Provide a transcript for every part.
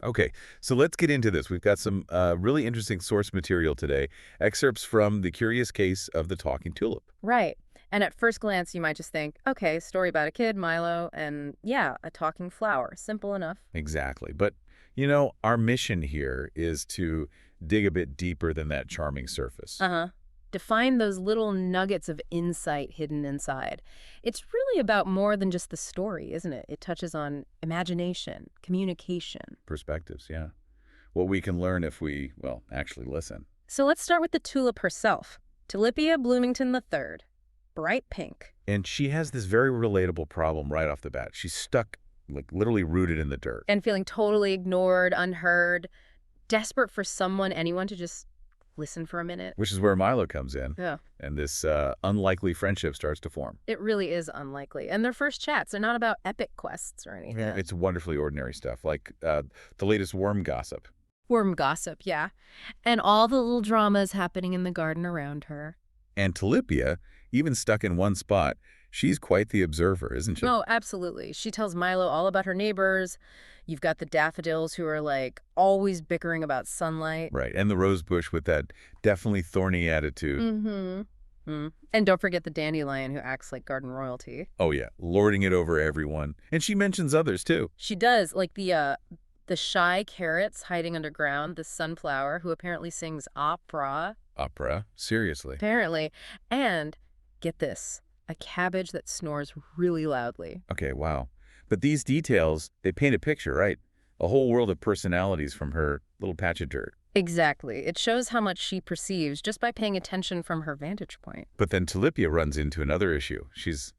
Okay, so let's get into this. We've got some really interesting source material today. Excerpts from The Curious Case of the Talking Tulip. Right. And at first glance, you might just think, okay, story about a kid, Milo, and yeah, a talking flower. Simple enough. Exactly. But, our mission here is to dig a bit deeper than that charming surface. Uh-huh. To find those little nuggets of insight hidden inside. It's really about more than just the story, isn't it? It touches on imagination, communication. Perspectives, yeah. What we can learn if we, well, actually listen. So let's start with the tulip herself. Tulipia Bloomington III. Bright pink. And she has this very relatable problem right off the bat. She's stuck, like literally rooted in the dirt. And feeling totally ignored, unheard, desperate for someone, anyone to just listen for a minute. Which is where Milo comes in. Yeah. And this unlikely friendship starts to form. It really is unlikely. And their first chats are not about epic quests or anything. Yeah. It's wonderfully ordinary stuff, like the latest worm gossip. Worm gossip, yeah. And all the little dramas happening in the garden around her. And Tulipia, even stuck in one spot, she's quite the observer, isn't she? Oh, absolutely. She tells Milo all about her neighbors. You've got the daffodils who are like always bickering about sunlight. Right, and the rose bush with that definitely thorny attitude. Mm-hmm. And don't forget the dandelion who acts like garden royalty. Oh yeah, lording it over everyone. And she mentions others too. She does, like the shy carrots hiding underground, the sunflower who apparently sings opera. Opera? Seriously. Apparently. And, get this, a cabbage that snores really loudly. Okay, wow. But these details, they paint a picture, right? A whole world of personalities from her little patch of dirt. Exactly. It shows how much she perceives just by paying attention from her vantage point. But then Tulipia runs into another issue. She's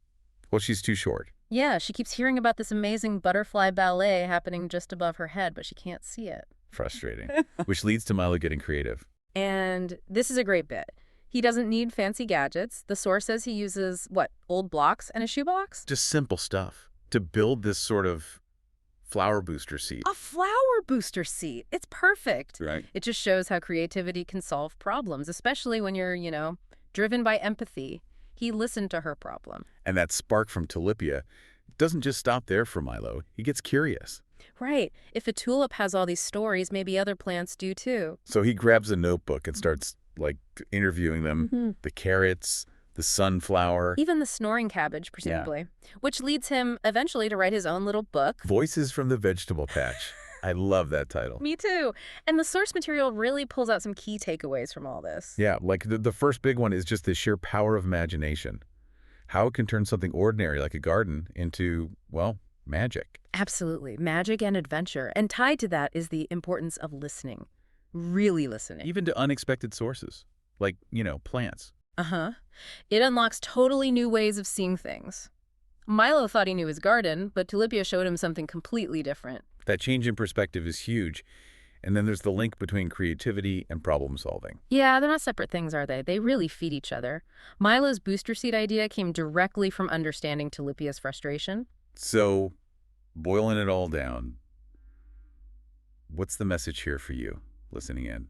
too short. Yeah, she keeps hearing about this amazing butterfly ballet happening just above her head, but she can't see it. Frustrating. Which leads to Milo getting creative. And this is a great bit. He doesn't need fancy gadgets. The source says he uses, what, old blocks and a shoebox? Just simple stuff to build this sort of flower booster seat. A flower booster seat. It's perfect. Right. It just shows how creativity can solve problems, especially when you're, driven by empathy. He listened to her problem. And that spark from Tulipia doesn't just stop there for Milo. He gets curious. Right. If a tulip has all these stories, maybe other plants do too. So he grabs a notebook and starts, interviewing them. Mm-hmm. The carrots, the sunflower. Even the snoring cabbage, presumably. Yeah. Which leads him eventually to write his own little book. Voices from the Vegetable Patch. I love that title. Me too. And the source material really pulls out some key takeaways from all this. Yeah, like the first big one is just the sheer power of imagination. How it can turn something ordinary like a garden into, well, magic. Absolutely. Magic and adventure. And tied to that is the importance of listening. Really listening. Even to unexpected sources, like, plants. Uh-huh. It unlocks totally new ways of seeing things. Milo thought he knew his garden, but Tulipia showed him something completely different. That change in perspective is huge. And then there's the link between creativity and problem solving. Yeah, they're not separate things, are they? They really feed each other. Milo's booster seat idea came directly from understanding Tulipia's frustration. So, boiling it all down, what's the message here for you, listening in?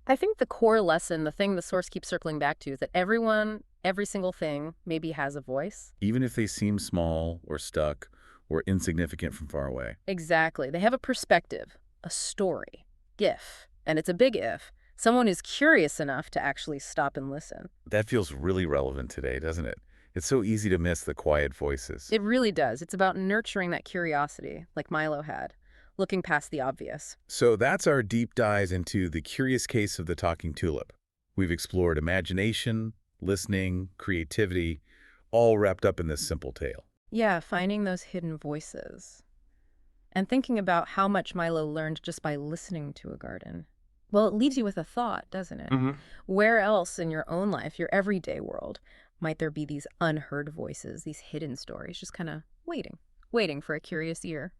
I think the core lesson, the thing the source keeps circling back to, is that everyone, every single thing, maybe has a voice. Even if they seem small or stuck or insignificant from far away. Exactly. They have a perspective, a story, if, and it's a big if, someone is curious enough to actually stop and listen. That feels really relevant today, doesn't it? It's so easy to miss the quiet voices. It really does. It's about nurturing that curiosity, like Milo had, looking past the obvious. So that's our deep dive into The Curious Case of the Talking Tulip. We've explored imagination, listening, creativity, all wrapped up in this simple tale. Yeah, finding those hidden voices. And thinking about how much Milo learned just by listening to a garden. Well, it leaves you with a thought, doesn't it? Mm-hmm. Where else in your own life, your everyday world, might there be these unheard voices, these hidden stories, just kind of waiting for a curious ear?